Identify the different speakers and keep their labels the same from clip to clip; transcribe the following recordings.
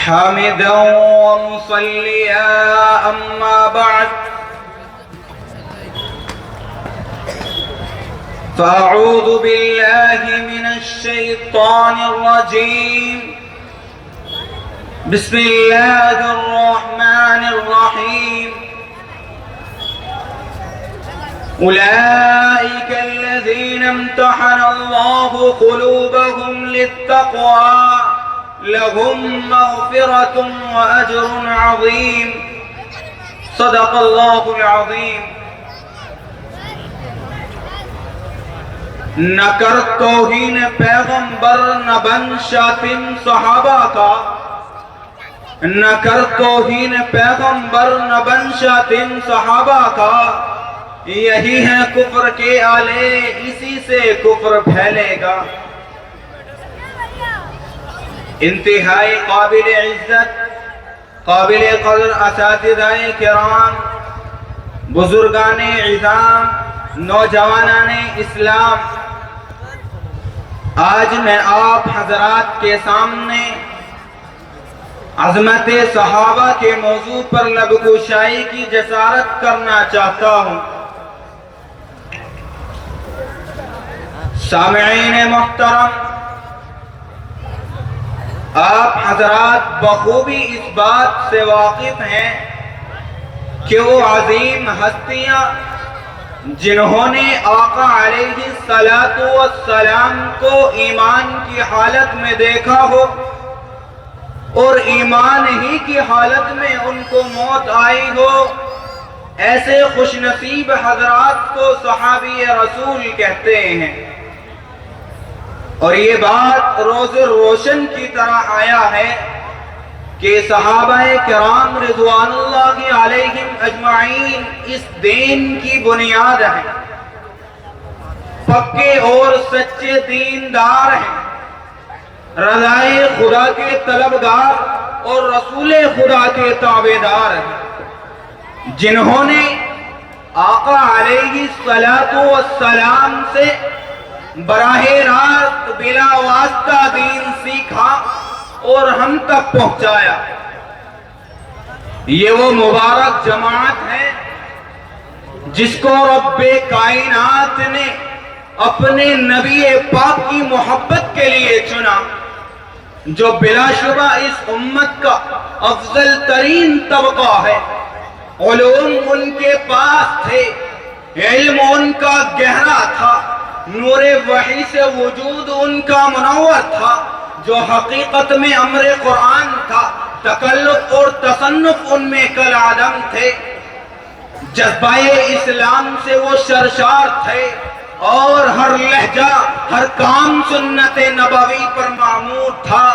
Speaker 1: حامدا ومصليا أما بعد فأعوذ بالله من الشيطان الرجيم بسم الله الرحمن الرحيم أولئك الذين امتحن الله قلوبهم للتقوى لهم مغفرة وأجر عظيم صدق الله العظيم نہ کر توہین پیغمبر نہ بن شاتم صحابہ کا نہ کر توہین پیغمبر نہ بن شاتم صحابہ کا یہی ہے کفر کے آلے اسی سے کفر پھیلے گا انتہائی قابل عزت قابل قدر اساتذہ کرام بزرگان عظام نوجوانان اسلام آج میں آپ حضرات کے سامنے عظمت صحابہ کے موضوع پر لب کشائی کی جسارت کرنا چاہتا ہوں سامعین محترم آپ حضرات بخوبی اس بات سے واقف ہیں کہ وہ عظیم ہستیاں جنہوں نے آقا علیہ السلام کو ایمان کی حالت میں دیکھا ہو اور ایمان ہی کی حالت میں ان کو موت آئی ہو ایسے خوش نصیب حضرات کو صحابی رسول کہتے ہیں اور یہ بات روز روشن کی طرح آیا ہے کہ صحابہ کرام رضوان اللہ علیہم اجمعین اس دین کی بنیاد ہیں پکے اور سچے دیندار ہیں رضائے خدا کے طلبگار اور رسول خدا کے تابعدار ہیں جنہوں نے آقا علیہ السلام سے براہ راست بلا واسطہ دین سیکھا اور ہم تک پہنچایا یہ وہ مبارک جماعت ہے جس کو رب کائنات نے اپنے نبی پاک کی محبت کے لیے چنا جو بلا شبہ اس امت کا افضل ترین طبقہ ہے علوم ان کے پاس تھے علم ان کا گہرا تھا نور وحی سے وجود ان کا منور تھا جو حقیقت میں امر قرآن تھا تکلف اور تصنف ان میں کالعدم تھے جذبہ اسلام سے وہ سرشار تھے اور ہر لہجہ ہر کام سنت نبوی پر معمور تھا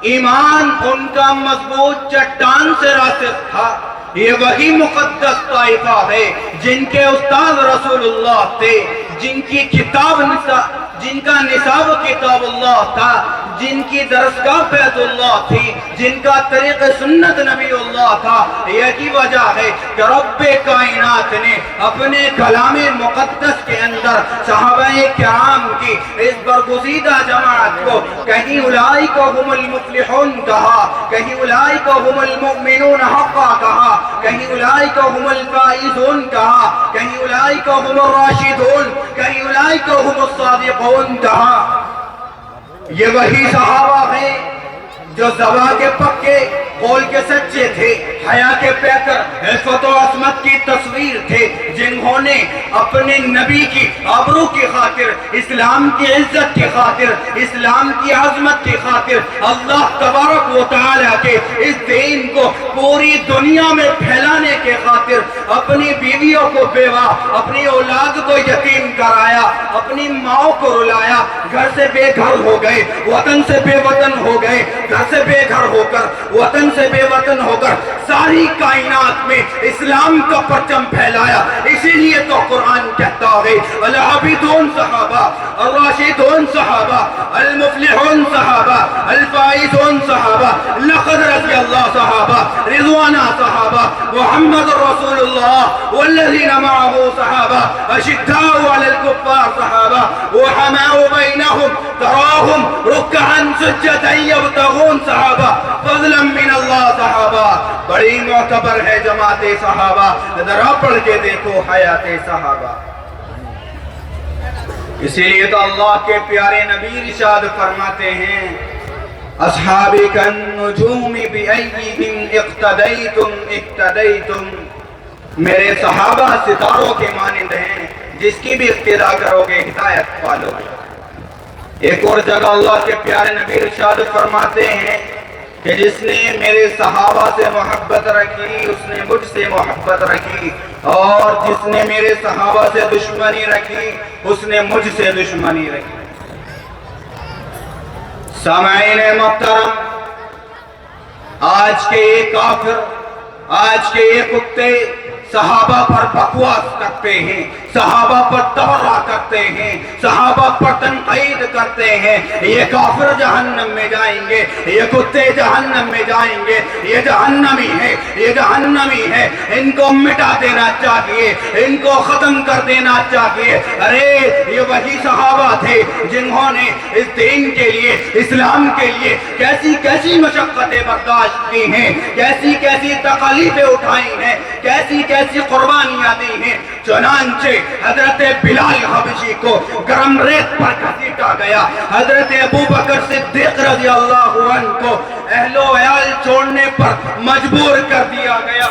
Speaker 1: ایمان ان کا مضبوط چٹان سے راسخ تھا یہ وہی مقدس طائفہ ہے جن کے استاد رسول اللہ تھے جن کا نصاب کتاب اللہ تھا جن کی درسگاہ بیت اللہ تھی جن کا طریق سنت نبی اللہ تھا یہی وجہ ہے کہ رب کائنات نے اپنے کلام مقدس کے اندر صحابہ کرام کی اس برگزیدہ جماعت کو کہیں اولئک هم المفلحون کہا کہیں اولئک هم المؤمنون حقا کہا کہیں اولئک هم الفائزون کہا کہیں اولئک هم الراشدون کہیں اولئک هم الصادقون کہا یہ وہی صحابہ ہیں جو زبان کے پکے قول کے سچے تھے حیا کے پیکر عفت و عصمت کی تصویر تھے جنہوں نے اپنے نبی کی آبرو کی خاطر اسلام کی عزت کی خاطر اسلام کی عظمت کی خاطر اللہ تبارک و تعالیٰ کے اس دین کو پوری دنیا میں پھیلانے کے خاطر اپنی بیویوں کو بیوہ اپنی اولاد کو یتیم کرایا اپنی ماں کو رلایا گھر سے بے گھر ہو گئے وطن سے بے وطن ہو گئے گھر سے بے گھر ہو کر وطن سے بے وطن ہو کر ساری کائنات میں اسلام کا پرچم پھیلایا اسی لیے تو قرآن کہتا ہے العابدون صحابہ الراشدون صحابہ المفلحون صحابہ الفائزون صحابہ لقد رضی اللہ صحابہ رضوانہ صحابہ محمد رسول اللہ والذین معه صحابہ اشداء علی الكفار صحابہ وحماء بینہم تراہم رکعا سجدا یبتغون صحابہ فضلا من بڑی معتبر ہے جماعت صحابہ، ذرا پڑھ کے دیکھو حیات صحابہ۔ اسی لیے تو اللہ کے پیارے نبی ارشاد فرماتے ہیں اصحابی کالنجوم بأیہم اقتدیتم اقتدیتم، میرے صحابہ ستاروں کے مانند ہیں، جس کی بھی اقتداء کرو گے ہدایت پالو گے۔ ایک اور جگہ اللہ کے پیارے نبی ارشاد فرماتے ہیں کہ جس نے میرے صحابہ سے محبت رکھی اس نے مجھ سے محبت رکھی، اور جس نے میرے صحابہ سے دشمنی رکھی اس نے مجھ سے دشمنی رکھی۔ سامعین محترم، آج کے یہ کافر، آج کے یہ کتے صحابہ پر بکواس کرتے ہیں، صحابہ پر تبرہ کرتے ہیں، صحابہ پر تنقید کرتے ہیں۔ یہ کافر جہنم میں جائیں گے، یہ کتے جہنم میں جائیں گے، یہ جہنمی ہے، یہ جہنمی ہے، ان کو مٹا دینا چاہیے، ان کو ختم کر دینا چاہیے۔ ارے یہ وہی صحابہ تھے جنہوں نے اس دین کے لیے، اسلام کے لیے کیسی کیسی مشقتیں برداشت کی ہیں، کیسی کیسی تکالیفیں اٹھائی ہیں، کیسی کیسی قربانیاں دی ہیں۔ چنانچہ حضرت بلال حبشی کو گرم ریت پر گھسیٹا گیا، حضرت ابوبکر صدیق رضی اللہ عنہ کو اہل و عیال چھوڑنے پر مجبور کر دیا گیا،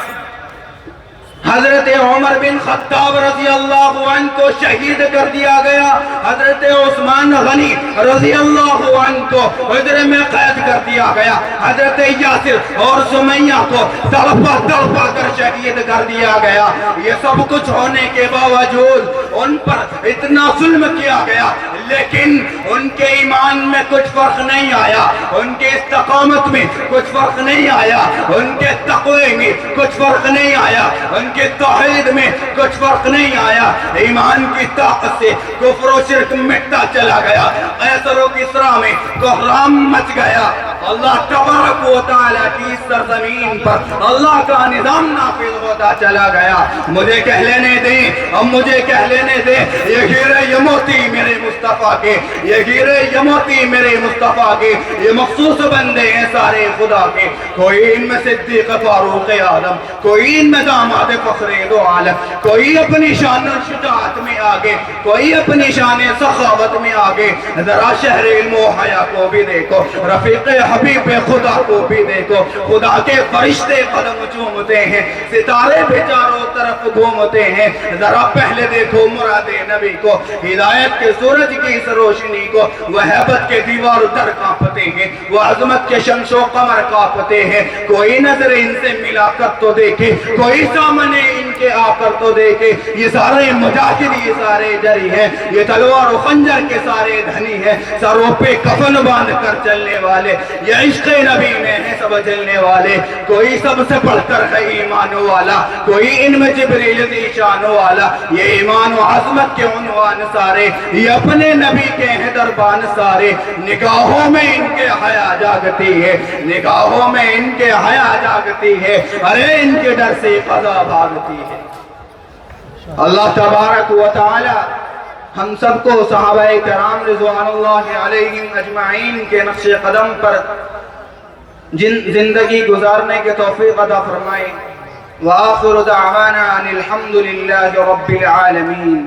Speaker 1: حضرت عمر بن خطاب رضی اللہ عنہ کو شہید کر دیا گیا، حضرت عثمان غنی رضی اللہ عنہ کو حجرے میں قید کر دیا گیا، حضرت یاسر اور سمیہ کو تڑپا تڑپا کر شہید کر دیا گیا۔ یہ سب کچھ ہونے کے باوجود ان پر اتنا ظلم کیا گیا، لیکن ان کے ایمان میں کچھ فرق نہیں آیا، ان کے استقامت میں کچھ فرق نہیں آیا، ان کے تقوی میں کچھ فرق نہیں آیا، ان کے توحید میں کچھ فرق نہیں آیا۔ ایمان کی طاقت سے کفر و شرک مٹتا چلا گیا، قیصر و کسریٰ میں کوہرام مچ گیا۔ اللہ تبارک و تعالیٰ کی سرزمین پر اللہ کا نظام نافذ ہوتا چلا گیا۔ مجھے کہہ لینے دیں، اب مجھے کہہ لینے دیں، یہ ہیرے یہ موتی میرے مصطفیٰ کے، یہ ہیرے یہ موتی میرے مصطفیٰ کے، یہ مخصوص بندے ہیں سارے خدا کے۔ کوئی ان میں صدیق فاروق اعظم، کوئی ان میں داماد فخر دو عالم، کوئی اپنی شان شجاعت میں آگے، کوئی اپنی شان سخاوت میں آگے۔ ذرا شہر علم و حیا کو بھی دیکھو، رفیق حبیب خدا کو بھی دیکھو، خدا کے فرشتے قدم چومتے ہیں، ستارے بھی چاروں طرف گھومتے ہیں۔ ذرا پہلے دیکھو مراد نبی کو، ہدایت کے سورج کی اس روشنی کو، وہ ہیبت کے دیوار در کانپتے ہیں، وہ عظمت کے شمس و قمر کانپتے ہیں۔ کوئی نظر ان سے ملا کر تو دیکھے، کوئی سامنے ان کے آ کر تو دیکھے۔ یہ سارے مجاہد، یہ سارے جری ہیں، یہ تلوار و خنجر کے سارے دھنی ہیں، سروں پہ کفن باندھ کر چلنے والے، یہ عشق نبی میں ہیں سب چلنے والے۔ کوئی سب سے بڑھ کر ہے ایمان والا، کوئی ان میں جبریل ذی شان والا۔ یہ ایمان و عظمت کے عنوان سارے، یہ اپنے نبی کے ہیں دربان سارے۔ نگاہوں میں ان کے حیا جاگتی ہے، نگاہوں میں ان کے حیا جاگتی ہے، ارے ان کے ڈر سے قضا بھاگتی ہے۔ اللہ تبارک و تعالی ہم سب کو صحابہ کرام رضوان اللہ علیہم اجمعین کے نقش قدم پر زندگی گزارنے کے توفیق عطا فرمائے۔ وآخر دعوانا ان الحمد للہ رب العالمین۔